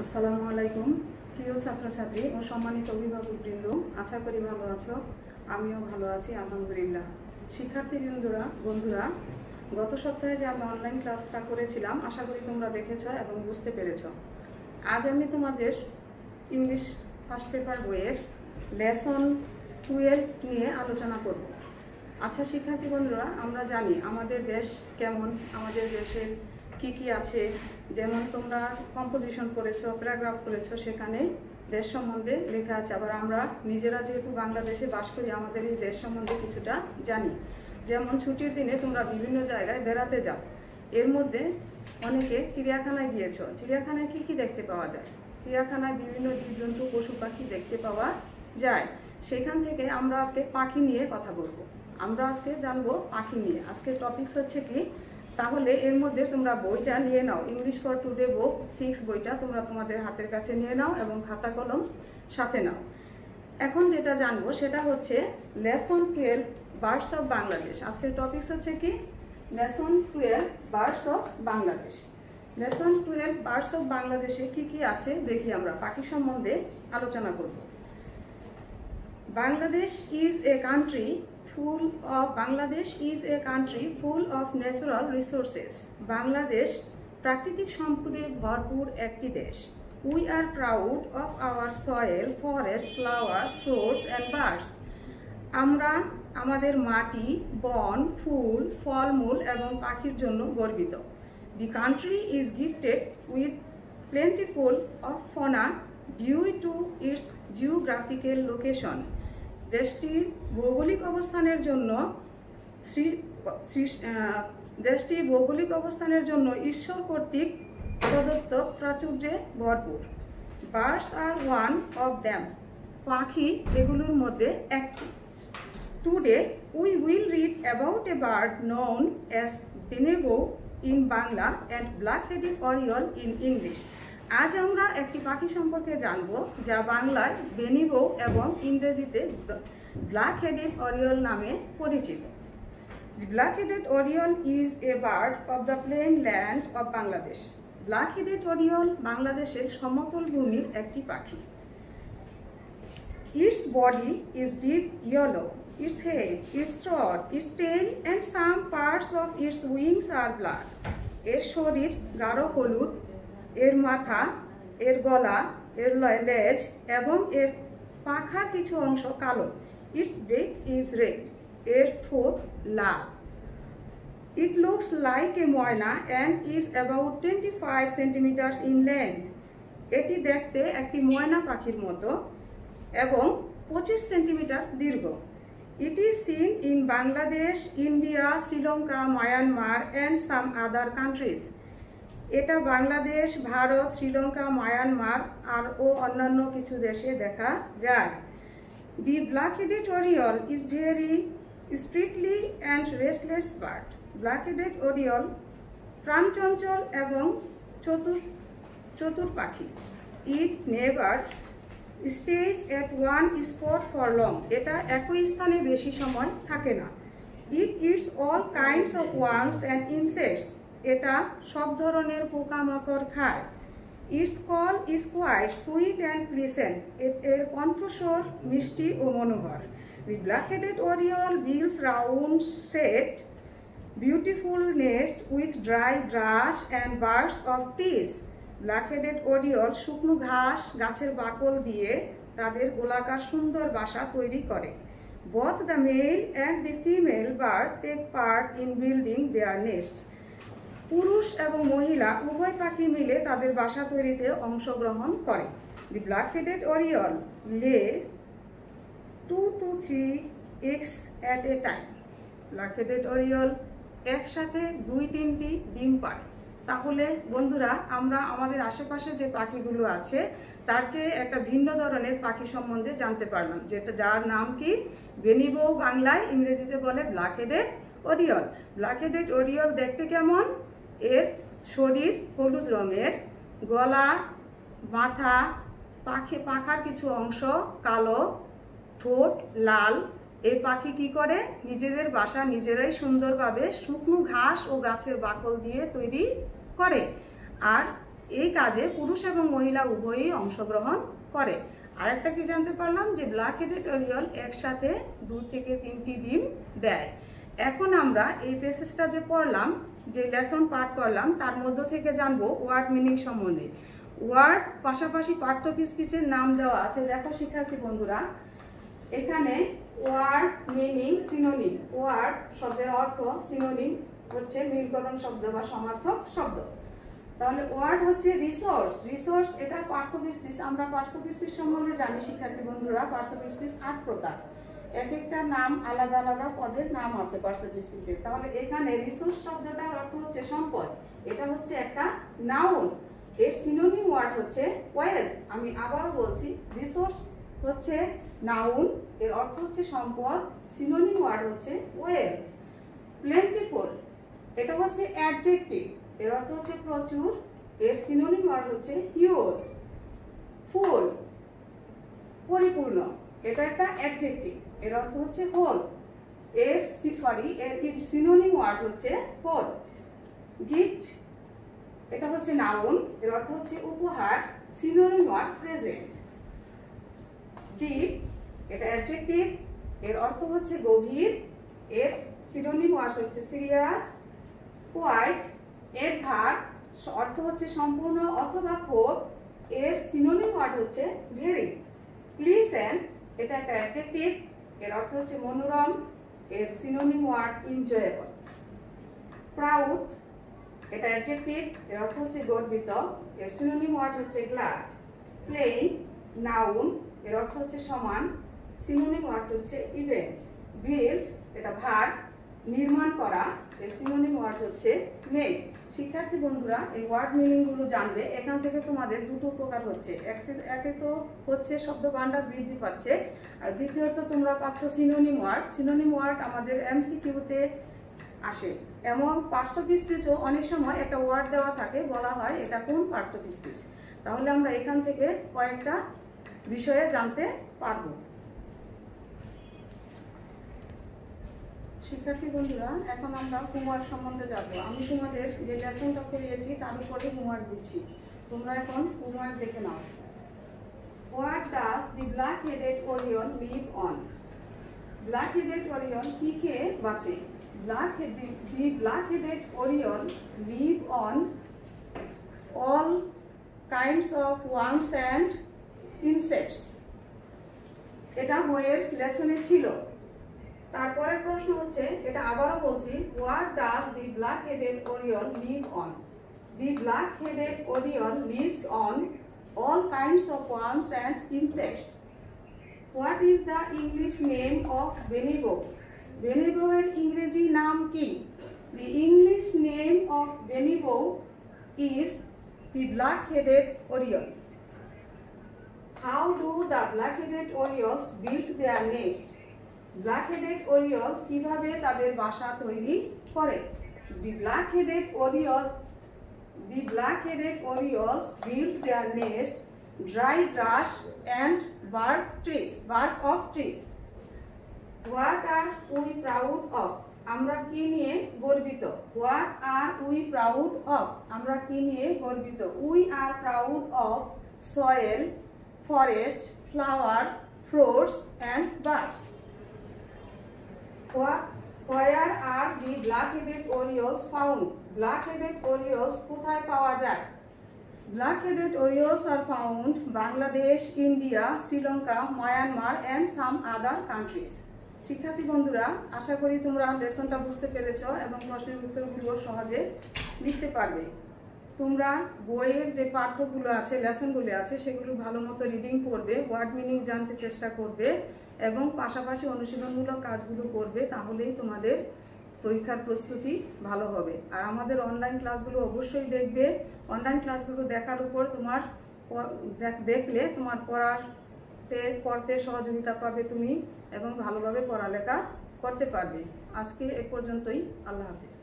আসসালামু আলাইকুম প্রিয় ছাত্রছাত্রী ও সম্মানিত অভিভাবকবৃন্দ, আশা করি ভালো আছো। আমিও ভালো আছি আলহামদুলিল্লাহ। শিক্ষার্থী বন্ধুরা, গত সপ্তাহে যে আমরা অনলাইন ক্লাসটা করেছিলাম, আশা করি তোমরা দেখেছো এবং বুঝতে পেরেছো। আজ আমি তোমাদের ইংলিশ ফার্স্ট পেপার বইয়ের লেসন 12 নিয়ে আলোচনা করব। আচ্ছা শিক্ষার্থী বন্ধুরা, আমরা জানি আমাদের দেশ কেমন, আমাদের দেশের কি কি আছে। যেমন তোমরা কম্পোজিশন করেছো, প্যারাগ্রাফ করেছো, সেখানে দেশ সম্বন্ধে লেখা আছে। আবার আমরা নিজেরা যেহেতু বাংলাদেশে বাস করি, আমাদের এই দেশ সম্বন্ধে কিছুটা জানি। যেমন ছুটির দিনে তোমরা বিভিন্ন জায়গায় বেড়াতে যাও, এর মধ্যে অনেকে চিড়িয়াখানায় গিয়েছো। চিড়িয়াখানায় কি কি দেখতে পাওয়া যায়? চিড়িয়াখানায় বিভিন্ন জীবজন্তু, পশু পাখি দেখতে পাওয়া যায়। সেখান থেকে আমরা আজকে পাখি নিয়ে কথা বলবো। আমরা আজকে জানবো পাখি নিয়ে। আজকে টপিকস হচ্ছে কি, তাহলে এর মধ্যে তোমরা বইটা নিয়ে নাও, ইংলিশ ফর টুডে বুক 6 বইটা তোমরা তোমাদের হাতের কাছে নিয়ে নাও এবং খাতা কলম সাথে নাও। এখন যেটা জানবো সেটা হচ্ছে লেসন 12 বার্ডস অফ বাংলাদেশ। আজকের টপিকস হচ্ছে কি, lesson 12 birds of Bangladesh. Lesson 12 birds of বাংলাদেশে কি কি আছে দেখি। আমরা পাখি সম্বন্ধে আলোচনা করব। Bangladesh is a country full of natural resources. Bangladesh প্রাকৃতিক সম্পদে ভরপুর একটি দেশ। We are proud of our soil, forests, flowers, fruits and birds. আমরা আমাদের মাটি, বন, ফুল, ফলমূল এবং পাখির জন্য গর্বিত। The country is gifted with plentiful of fauna due to its geographical location. দেশটির ভৌগোলিক অবস্থানের জন্য ঈশ্বর কর্তৃক প্রদত্ত প্রাচুর্যে ভরপুর। Birds are one of them. পাখি এগুলোর মধ্যে একটি। Today we will read about a bird known as বেনিবো in Bangla and black-headed oriole in English. আজ আমরা একটি পাখি সম্পর্কে জানব যা বাংলায় বেনিবো এবং ইংরেজিতে ব্ল্যাক-হেডেড অরিওল নামে পরিচিত। The black-headed oriole is a bird of the plain land of Bangladesh. Black-headed oriole বাংলাদেশের সমতল ভূমির একটি পাখি। Its body is deep yellow. Its head, its throat, its tail and some parts of its wings are black. এর শরীর গাঢ় হলুদ, এর মাথা, এর গলা, এর লেজ এবং এর পাখার কিছু অংশ কালো। Its beak is red. এর ঠোঁট লাল। It looks like a moina and is about 25 centimeters in length. এটি দেখতে একটি ময়না পাখির মতো এবং 25 সেন্টিমিটার দীর্ঘ। It is seen in Bangladesh, India, Sri Lanka, Myanmar and some other countries. এটা বাংলাদেশ, ভারত, শ্রীলঙ্কা, মায়ানমার আর অন্যান্য কিছু দেশে দেখা যায়। The black-headed oriole is very sprightly and restless bird. Black-headed oriole প্রাণচঞ্চল এবং চতুর পাখি। It never stays at one spot for long. এটা একই স্থানে বেশি সময় থাকে না। It eats all kinds of worms and insects. এটা সব ধরনের পোকামাকড় খায়। Its call is quite sweet and pleasant. এর কণ্ঠস্বর মিষ্টি ও মনোহর। The black-headed oriole builds round-shaped, beautiful nest with dry grass and bursts of trees. Black-headed oriole শুকনো ঘাস, গাছের বাকল দিয়ে তাদের গোলাকার সুন্দর বাসা তৈরি করে। Both the male and the female bird take part in building their nest. পুরুষ এবং মহিলা উভয় পাখি মিলে তাদের বাসা তৈরিতে অংশগ্রহণ করে। The black-headed oriole lay 2 to 3 eggs at a time. Black-headed oriole একসাথে 2-3টি ডিম পাড়ে। তাহলে বন্ধুরা, আমরা আমাদের আশেপাশে যে পাখিগুলো আছে তার চেয়ে একটা ভিন্ন ধরনের পাখি সম্বন্ধে জানতে পারলাম, যার নাম কি বেনিবো, বাংলায়, ইংরেজিতে বলে ব্ল্যাক-হেডেড অরিওল। ব্ল্যাক-হেডেড অরিওল দেখতে কেমন? এর শরীর হলুদ রঙের, গলা, মাথা, পাখার কিছু অংশ কালো, ঠোঁট লাল। এই পাখি কি করে? নিজেদের বাসা নিজেরাই সুন্দরভাবে শুকনো ঘাস ও গাছের বাকল দিয়ে তৈরি করে। আর এই কাজে পুরুষ এবং মহিলা উভয়ই অংশগ্রহণ করে। আরেকটা কি জানতে পারলাম যে ব্ল্যাক হেডেড ওরিয়ল একসাথে 2 থেকে 3টি ডিম দেয়। এখন আমরা এই প্যাসেজটা যে পড়লাম, যে লেসন পাঠ করলাম, তার মধ্য থেকে জানবো ওয়ার্ড মিনিং সম্বন্ধে। ওয়ার্ড পাশাপাশি পাঠ্য পিসের নাম দেওয়া আছে। দেখো শিক্ষার্থী বন্ধুরা, এখানে ওয়ার্ড মিনিং সিনোনিম। ওয়ার্ড শব্দের অর্থ, সিনোনিম হচ্ছে মিলকরণ শব্দ বা সমার্থক শব্দ। তাহলে ওয়ার্ড হচ্ছে রিসোর্স। রিসোর্স এটা পার্শ্ব বিস্তৃত। আমরা পার্শ্ব বিস্তৃত সম্বন্ধে জানি শিক্ষার্থী বন্ধুরা, পার্শ্ব বিস্তৃত 8 প্রকার। এক একটা নাম আলাদা আলাদা পদের নাম আছে পার্শ্ব বিস্তৃতের। তাহলে এখানে রিসোর্স শব্দটার অর্থ হচ্ছে সম্পদ। এটা হচ্ছে একটা নাউন। এর সিনোনিম ওয়ার্ড হচ্ছে ওয়েলথ। আমি আবারও বলছি, রিসোর্স হচ্ছে নাউন, এর অর্থ হচ্ছে সম্পদ। সিনোনিম ওয়ার্ড হচ্ছে ওয়েলথ। প্লেন্টিফুল এটা হচ্ছে অ্যাডজেক্টিভ, এর অর্থ হচ্ছে প্রচুর। এর সিনোনিম ওয়ার্ড হচ্ছে হিউজ। ফুল পরিপূর্ণ, এটা একটা অ্যাডজেক্টিভ, এর অর্থ হচ্ছে হোল। এর সিনোনিম ওয়ার্ড হচ্ছে হোল। গিফট এটা হচ্ছে নাউন, এর অর্থ হচ্ছে উপহার। Synonym word present. ডিপ এটা অ্যাডজেক্টিভ, এর অর্থ হচ্ছে গভীর। এর সিনোনিম ওয়ার্ড হচ্ছে সিরিয়াস। কোয়াইট এর ভার্ব, অর্থ হচ্ছে সম্পূর্ণ অথবা খুব। এর সিনোনিম ওয়ার্ড হচ্ছে ভেরি। প্লিজেন্ট এটা একটা অ্যাডজেক্টিভ, এর অর্থ হচ্ছে মনোরম। এর সিনোনিম ওয়ার্ড এনজয়েবল। প্রাউড এটা অ্যাডজেক্টিভ, এর অর্থ হচ্ছে গর্বিত। এর সিনোনিম ওয়ার্ড হচ্ছে গ্ল্যাড। প্লেইন নাউন, এর অর্থ হচ্ছে সমান। সিনোনিম ওয়ার্ড হচ্ছে ইভেন। বিল্ড এটা ভার্ব, নির্মাণ করা। এর সিনোনিম ওয়ার্ড হচ্ছে মেক। শিক্ষার্থী বন্ধুরা, এই ওয়ার্ড মিনিং গুলো জানবে। এখান থেকে তোমাদের দুটো প্রকার হচ্ছে। একে তো হচ্ছে শব্দ ভান্ডার বৃদ্ধি পাচ্ছে, আর দ্বিতীয়ত তোমরা পাচ্ছ সিনোনিম ওয়ার্ড। সিনোনিম ওয়ার্ড আমাদের এমসিকিউতে আসে। এবং পাঠ্য পিসও অনেক সময় একটা ওয়ার্ড দেওয়া থাকে, বলা হয় এটা কোন পাঠ্য পিস। তাহলে আমরা এখান থেকে কয়েকটা বিষয়ে জানতে পারবো। শিক্ষার্থী বন্ধুরা, এখন আমরা হোমওয়ার্ক সম্বন্ধে যাব। আমি তোমাদের যে লেসনটা করিয়েছি তার উপরে হোমওয়ার্ক দিচ্ছি, তোমরা এখন হোমওয়ার্ক দেখে নাও। What does the black-headed oriole live on? Black-headed oriole কি খেয়ে বাঁচে? The black-headed oriole live on all kinds of worms and insects. এটা বইয়ের লেসনে ছিল। তারপরের প্রশ্ন হচ্ছে, এটা আবারও বলছি, what does the black-headed oriole live on? The black-headed oriole lives on all kinds of worms and insects. What is the English name of Benibo? Benibo এর ইংরেজি নাম কি? The English name of Benibo is the black-headed oriole. How do the black-headed orioles build their nest? Black-headed orioles কিভাবে তাদের বাসা তৈরি করে? The black-headed orioles build their nest dry grass and bark of trees. What are we proud of? আমরা কি নিয়ে গর্বিত? What are we proud of? আমরা কি নিয়ে গর্বিত? We are proud of soil, forest, flower, fruits and birds. Where are the black-headed orioles found? Black-headed orioles কোথায় পাওয়া যায়? Black-headed orioles are found Bangladesh, India, Sri Lanka, Myanmar and some other countries. শিক্ষার্থী বন্ধুরা, আশা করি তোমরা লেসনটা বুঝতে পেরেছ এবং প্রশ্নের উত্তরগুলো সহজে লিখতে পারবে। তোমরা বইয়ের যে পাঠ্যগুলো আছে, লেসনগুলো আছে, সেগুলো ভালো মতো রিডিং করবে, ওয়ার্ড মিনিং জানতে চেষ্টা করবে এবং পাশাপাশি অনুশীলনমূলক কাজগুলো করবে। তাহলেই তোমাদের পরীক্ষার প্রস্তুতি ভালো হবে। আর আমাদের অনলাইন ক্লাসগুলো অবশ্যই দেখবে। অনলাইন ক্লাসগুলো দেখার উপর তোমার দেখলে তোমার পড়তে সহযোগিতা পাবে তুমি এবং ভালোভাবে পড়ালেখা করতে পারবে। আজকে এ পর্যন্তই। আল্লাহ হাফিজ।